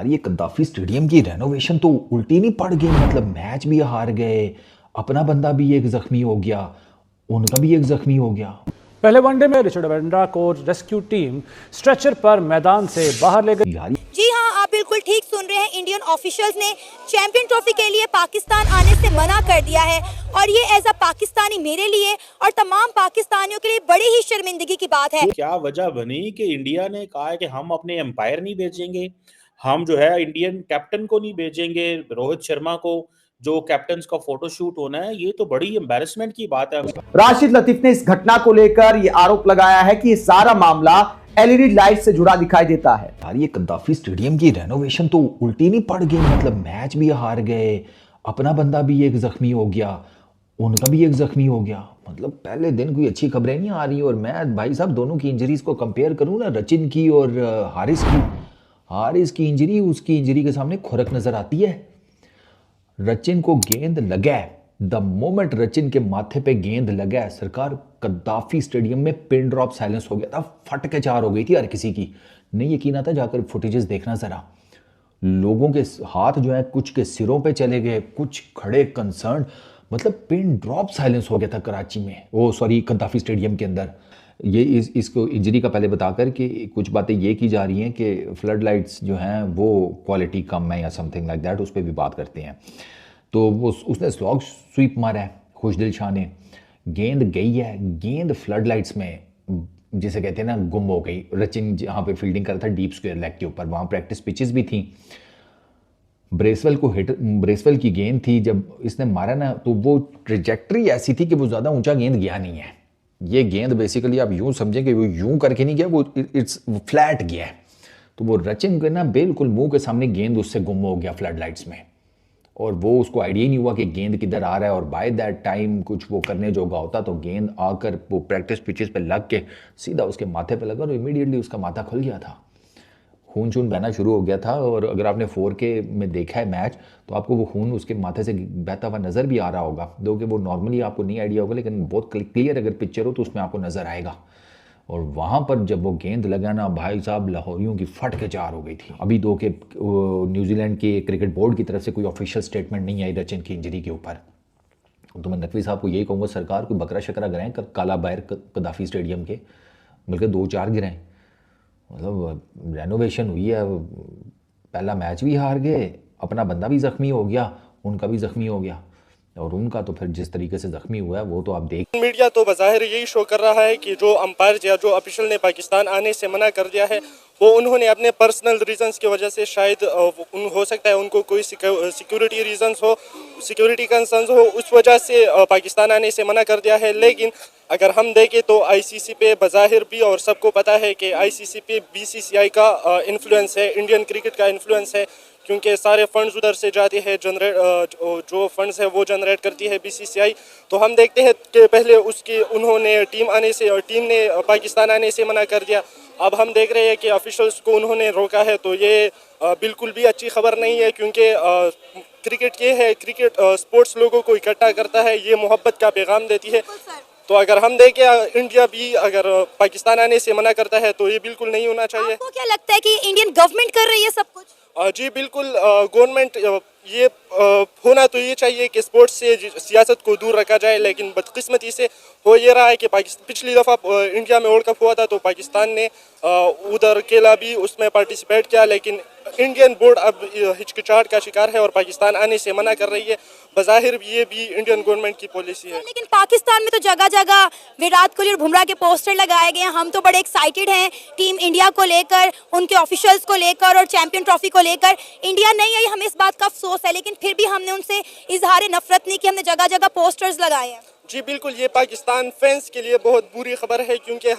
यार ये कद्दाफी स्टेडियम की रेनोवेशन तो उल्टी नहीं पड़ गई। मतलब मैच भी हार गए, अपना बंदा भी एक जख्मी हो गया, उनका भी एक जख्मी हो गया। पहले वनडे में रिचर्ड वेंड्रा को रेस्क्यू टीम स्ट्रेचर पर मैदान से बाहर ले गई। यार जी हाँ, आप बिल्कुल ठीक सुन रहे हैं। इंडियन ऑफिशियल्स ने चैंपियन ट्रॉफी के लिए पाकिस्तान आने से मना कर दिया है और ये एज अ पाकिस्तानी मेरे लिए और तमाम पाकिस्तानियों के लिए बड़ी ही शर्मिंदगी की बात है। क्या वजह बनी कि इंडिया ने कहा है कि हम अपने एम्पायर नहीं भेजेंगे, हम जो है इंडियन कैप्टन को नहीं भेजेंगे, रोहित शर्मा को, जो कैप्टन का फोटोशूट होना है। ये तो बड़ी एम्बैरेसमेंट की बात है। राशिद लतीफ ने इस घटना को लेकर ये आरोप लगाया है कि ये सारा मामला एलईडी लाइट से जुड़ा दिखाई देता है। यार ये कद्दाफी स्टेडियम की रेनोवेशन तो उल्टी नहीं पड़ गई। मतलब मैच भी हार गए, अपना बंदा भी एक जख्मी हो गया, उनका भी एक जख्मी हो गया। मतलब पहले दिन कोई अच्छी खबरें नहीं आ रही। और मैं भाई साहब दोनों की इंजरीज को कंपेयर करूं ना, रचिन की और हारिस की इंजरी उसकी इंजरी के सामने खुरक नजर आती है। रचिन को गेंद लगा, द मोमेंट रचिन के माथे पे गेंद लगा सरकार, कद्दाफी स्टेडियम में पिन ड्रॉप साइलेंस हो गया था। फट के चार हो गई थी हर किसी की। नहीं यकीन आता, जाकर फुटेजेस देखना जरा। लोगों के हाथ जो है कुछ के सिरों पे चले गए, कुछ खड़े कंसर्न। मतलब पिन ड्रॉप साइलेंस हो गया था कराची में, ओ सॉरी कद्दाफी स्टेडियम के अंदर। ये इसको इंजरी का पहले बताकर कि कुछ बातें ये की जा रही हैं कि फ्लड लाइट्स जो हैं वो क्वालिटी कम है या समथिंग लाइक दैट, उस पर भी बात करते हैं। तो वो उसने स्लॉग स्वीप मारा है खुशदिल शाह ने, गेंद गई है, गेंद फ्लड लाइट्स में जिसे कहते हैं ना गुम हो गई। रचिन जहाँ पे फील्डिंग कर रहा था डीप स्क्वायर लेग के ऊपर, वहाँ प्रैक्टिस पिचेस भी थी। ब्रेसवेल की गेंद थी, जब इसने मारा ना तो वो ट्रिजेक्टरी ऐसी थी कि वो ज़्यादा ऊंचा गेंद गया नहीं है। ये गेंद बेसिकली आप यूँ समझें कि वो यूँ करके नहीं गया, वो इट्स फ्लैट गया है। तो वो रचिन के ना बिल्कुल मुंह के सामने गेंद उससे गुम हो गया फ्लड लाइट्स में, और वो उसको आइडिया ही नहीं हुआ कि गेंद किधर आ रहा है। और बाय दैट टाइम कुछ वो करने जोगा होता तो गेंद आकर वो प्रैक्टिस पिचेस पे लग के सीधा उसके माथे पे लगा और इमीडिएटली उसका माथा खुल गया था, खून चून बहना शुरू हो गया था। और अगर आपने 4K में देखा है मैच तो आपको वो खून उसके माथे से बहता हुआ नज़र भी आ रहा होगा, दो कि वो नॉर्मली आपको नहीं आइडिया होगा, लेकिन बहुत क्लियर अगर पिक्चर हो तो उसमें आपको नज़र आएगा। और वहाँ पर जब वो गेंद लगा ना भाई साहब, लाहौरियों की फट के चार हो गई थी। अभी दो के न्यूजीलैंड के क्रिकेट बोर्ड की तरफ से कोई ऑफिशियल स्टेटमेंट नहीं आई रचिन की इंजरी के ऊपर। तो मैं नकवी साहब को यही कहूँगा, सरकार कोई बकरा शकरा गिराएं काला बाहर कद्दाफी स्टेडियम के, बल्कि 2-4 गिराएं। मतलब रेनोवेशन हुई है, पहला मैच भी हार गए, अपना बंदा भी ज़ख्मी हो गया, उनका भी ज़ख्मी हो गया, और उनका तो फिर जिस तरीके से ज़ख्मी हुआ है वो तो आप देख। मीडिया तो बज़ाहिर यही शो कर रहा है कि जो अंपायर या जो ऑफिशियल ने पाकिस्तान आने से मना कर दिया है वो उन्होंने अपने पर्सनल रीजंस की वजह से, शायद हो सकता है उनको कोई सिक्योरिटी रीजंस हो, सिक्योरिटी कंसर्न्स हो, उस वजह से पाकिस्तान आने से मना कर दिया है। लेकिन अगर हम देखें तो आईसीसी पे बज़ाहिर भी और सबको पता है कि आईसीसी पे बीसीसीआई का इन्फ्लुएंस है, इंडियन क्रिकेट का इन्फ्लुएंस है, क्योंकि सारे फंड्स उधर से जाते हैं, जो फंड्स है वो जनरेट करती है बीसीसीआई। तो हम देखते हैं कि पहले उसकी उन्होंने टीम ने पाकिस्तान आने से मना कर दिया। अब हम देख रहे हैं कि ऑफिशियल्स को उन्होंने रोका है, तो ये बिल्कुल भी अच्छी खबर नहीं है, क्योंकि क्रिकेट ये है, क्रिकेट स्पोर्ट्स लोगों को इकट्ठा करता है, ये मोहब्बत का पैगाम देती है। तो अगर हम देखें इंडिया भी अगर पाकिस्तान आने से मना करता है तो ये बिल्कुल नहीं होना चाहिए। आपको क्या लगता है कि इंडियन गवर्नमेंट कर रही है सब कुछ? जी बिल्कुल, गवर्नमेंट ये होना तो ये चाहिए कि स्पोर्ट्स से सियासत को दूर रखा जाए, लेकिन बदकिस्मती से हो ये रहा है कि पिछली दफ़ा इंडिया में वर्ल्ड कप हुआ था तो पाकिस्तान ने उधर अकेला भी उसमें पार्टिसिपेट किया, लेकिन इंडियन बोर्ड अब हिचकिचाहट का शिकार है और पाकिस्तान आने से मना कर रही है। बज़ाहिर ये भी इंडियन गवर्नमेंट की पॉलिसी है। लेकिन पाकिस्तान में तो जगह जगह विराट कोहली और बुमराह के पोस्टर लगाए गए हैं। हम तो बड़े एक्साइटेड हैं टीम इंडिया को लेकर, उनके ऑफिशियल्स को लेकर और चैंपियन ट्रॉफी को लेकर। इंडिया नहीं आई, हमें इस बात का अफसोस है, लेकिन फिर भी हमने उनसे इजहार नफरत नहीं की, हमने जगह जगह पोस्टर्स लगाए हैं। जी बिल्कुल, ये पाकिस्तान फैंस के लिए बहुत बुरी खबर है, क्योंकि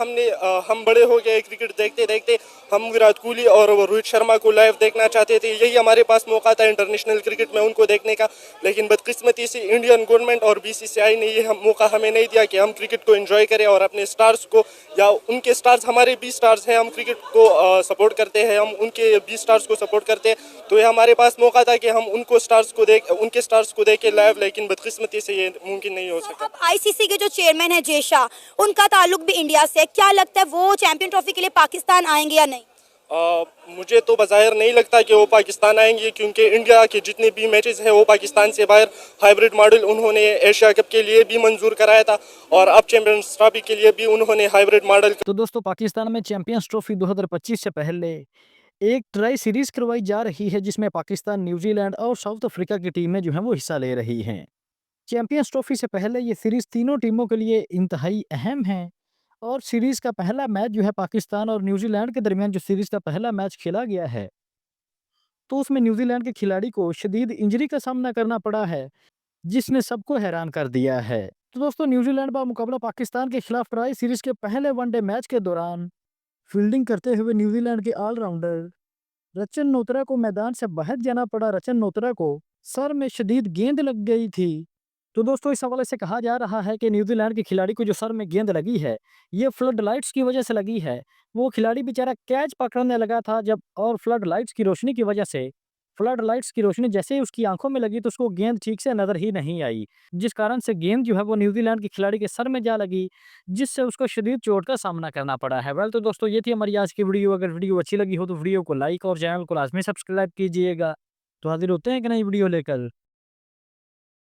हम बड़े हो गए क्रिकेट देखते देखते। हम विराट कोहली और रोहित शर्मा को लाइव देखना चाहते थे, यही हमारे पास मौका था इंटरनेशनल क्रिकेट में उनको देखने का, लेकिन बदकिस्मती से इंडियन गवर्नमेंट और बीसीसीआई ने ये मौका हमें नहीं दिया कि हम क्रिकेट को एंजॉय करें और अपने स्टार्स को, या उनके स्टार्स, हमारे भी स्टार्स हैं, हम क्रिकेट को सपोर्ट करते हैं, हम उनके भी स्टार्स को सपोर्ट करते हैं। तो ये हमारे पास मौका था कि हम उनके स्टार्स को देखें लाइव, लेकिन बदकिस्मती से ये मुमकिन नहीं हो सका। आईसीसी के जो चेयरमैन है जय शाह, उनका ताल्लुक भी इंडिया से है, क्या लगता है वो चैंपियन ट्रॉफी के लिए पाकिस्तान आएंगे या नहीं? मुझे तो बज़ाहिर नहीं लगता कि वो पाकिस्तान आएंगे, क्योंकि इंडिया के जितने भी मैचेस हैं वो पाकिस्तान से बाहर हाइब्रिड मॉडल उन्होंने एशिया कप के लिए भी मंजूर कराया था और अब चैंपियंस ट्रॉफी के लिए भी उन्होंने हाइब्रिड मॉडल। तो दोस्तों पाकिस्तान में चैंपियंस ट्रॉफी 2025 से पहले एक ट्राई सीरीज करवाई जा रही है जिसमें पाकिस्तान, न्यूजीलैंड और साउथ अफ्रीका की टीमें जो हैं वो हिस्सा ले रही हैं। चैंपियंस ट्रॉफी से पहले ये सीरीज तीनों टीमों के लिए इंतहाई अहम है और सीरीज का पहला मैच जो है पाकिस्तान और न्यूजीलैंड के दरमियान जो सीरीज का पहला मैच खेला गया है, तो उसमें न्यूजीलैंड के खिलाड़ी को शदीद इंजरी का सामना करना पड़ा है, जिसने सबको हैरान कर दिया है। तो दोस्तों न्यूजीलैंड का मुकाबला पाकिस्तान के खिलाफ ट्राई सीरीज के पहले वनडे मैच के दौरान फील्डिंग करते हुए न्यूजीलैंड के ऑलराउंडर रचन नोत्रा को मैदान से बाहर जाना पड़ा। रचन नोत्रा को सर में शदीद गेंद लग गई थी। तो दोस्तों इस हवाले से कहा जा रहा है कि न्यूजीलैंड के खिलाड़ी को जो सर में गेंद लगी है, ये फ्लड लाइट्स की वजह से लगी है। वो खिलाड़ी बेचारा कैच पकड़ने लगा था जब, और फ्लड लाइट्स की रोशनी की वजह से, फ्लड लाइट्स की रोशनी जैसे ही उसकी आंखों में लगी तो उसको गेंद ठीक से नजर ही नहीं आई, जिस कारण से गेंद जो है वो न्यूजीलैंड के खिलाड़ी के सर में जा लगी, जिससे उसको शदीद चोट का सामना करना पड़ा है। वेल तो दोस्तों ये थी हमारी आज की वीडियो। अगर वीडियो अच्छी लगी हो तो वीडियो को लाइक और चैनल को लाजमी सब्सक्राइब कीजिएगा। तो हाजिर होते हैं कि नई वीडियो लेकर।